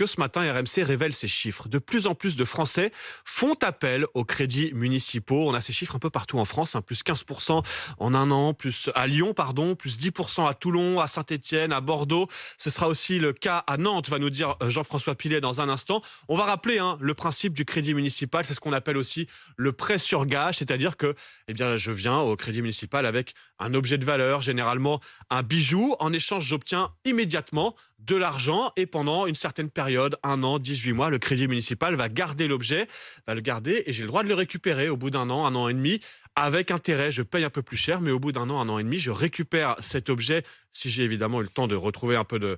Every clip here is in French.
que ce matin, RMC révèle ces chiffres. De plus en plus de Français font appel aux crédits municipaux. On a ces chiffres un peu partout en France, plus 15% en un an, plus à Lyon, plus 10% à Toulon, à Saint-Étienne, à Bordeaux. Ce sera aussi le cas à Nantes, va nous dire Jean-François Pilet dans un instant. On va rappeler le principe du crédit municipal, c'est ce qu'on appelle aussi le prêt sur gage, c'est-à-dire que je viens au crédit municipal avec un objet de valeur, généralement un bijou. En échange, j'obtiens immédiatement de l'argent et pendant une certaine période, 1 an, 18 mois, le crédit municipal va garder l'objet, va le garder et j'ai le droit de le récupérer au bout d'un an, 1 an et demi, avec intérêt. Je paye un peu plus cher, mais au bout d'un an, 1 an et demi, je récupère cet objet si j'ai évidemment eu le temps de retrouver un peu de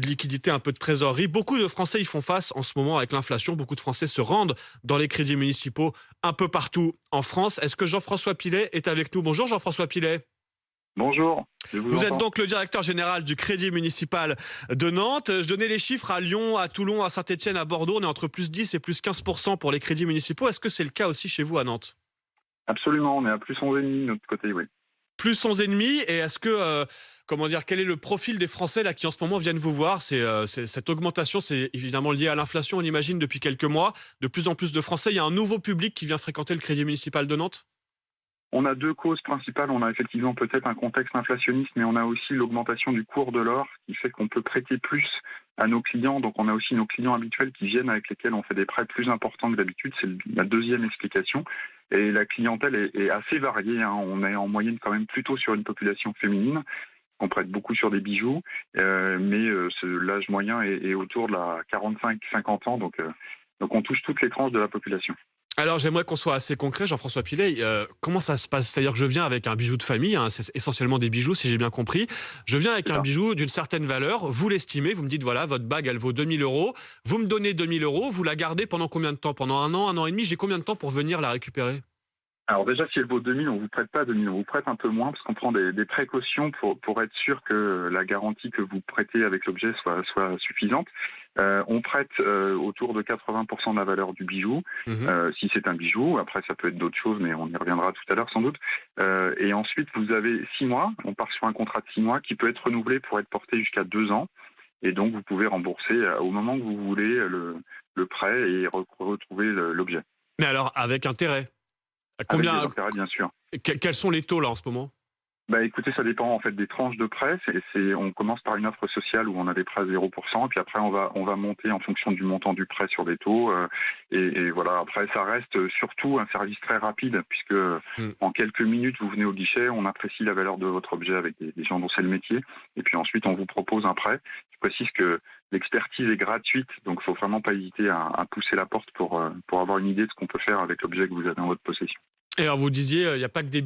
liquidité, un peu de trésorerie. Beaucoup de Français y font face en ce moment avec l'inflation. Beaucoup de Français se rendent dans les crédits municipaux un peu partout en France. Est-ce que Jean-François Pilet est avec nous? Bonjour Jean-François Pilet. Bonjour, Vous êtes donc le directeur général du Crédit municipal de Nantes. Je donnais les chiffres à Lyon, à Toulon, à Saint-Étienne, à Bordeaux. On est entre plus 10 et plus 15% pour les crédits municipaux. Est-ce que c'est le cas aussi chez vous à Nantes? Absolument, on est à plus 11,5 de notre côté, oui. Plus 11,5. Et est-ce que, quel est le profil des Français là qui en ce moment viennent vous voir? Cette augmentation, c'est évidemment lié à l'inflation, on imagine, depuis quelques mois. De plus en plus de Français. Il y a un nouveau public qui vient fréquenter le Crédit municipal de Nantes? On a deux causes principales. On a effectivement peut-être un contexte inflationniste, mais on a aussi l'augmentation du cours de l'or qui fait qu'on peut prêter plus à nos clients. Donc on a aussi nos clients habituels qui viennent avec lesquels on fait des prêts plus importants que d'habitude. C'est la deuxième explication. Et la clientèle est assez variée. On est en moyenne quand même plutôt sur une population féminine. On prête beaucoup sur des bijoux, mais l'âge moyen est autour de la 45-50 ans. Donc on touche toutes les tranches de la population. Alors, j'aimerais qu'on soit assez concret, Jean-François Pilet. Comment ça se passe? C'est-à-dire que je viens avec un bijou de famille, c'est essentiellement des bijoux, si j'ai bien compris. Je viens avec un bijou d'une certaine valeur, vous l'estimez, vous me dites, voilà, votre bague, elle vaut 2 000 €. Vous me donnez 2 000 €, vous la gardez pendant combien de temps? Pendant 1 an et demi? J'ai combien de temps pour venir la récupérer? Alors déjà, si elle vaut 2000, on vous prête pas 2000, on vous prête un peu moins parce qu'on prend des précautions pour être sûr que la garantie que vous prêtez avec l'objet soit suffisante. On prête autour de 80% de la valeur du bijou, si c'est un bijou. Après, ça peut être d'autres choses, mais on y reviendra tout à l'heure sans doute. Et ensuite, vous avez 6 mois. On part sur un contrat de 6 mois qui peut être renouvelé pour être porté jusqu'à 2 ans. Et donc, vous pouvez rembourser au moment que vous voulez le prêt et retrouver l'objet. Mais alors, avec intérêt? Avec des intérêts, bien sûr. Quels sont les taux là en ce moment? Écoutez, ça dépend en fait des tranches de prêts. On commence par une offre sociale où on a des prêts à 0%, et puis après on va monter en fonction du montant du prêt sur des taux. Et voilà, après ça reste surtout un service très rapide puisque en quelques minutes vous venez au guichet, on apprécie la valeur de votre objet avec des gens dont c'est le métier, et puis ensuite on vous propose un prêt. Je précise que l'expertise est gratuite, donc il faut vraiment pas hésiter à pousser la porte pour avoir une idée de ce qu'on peut faire avec l'objet que vous avez en votre possession. Et alors vous disiez, il n'y a pas que des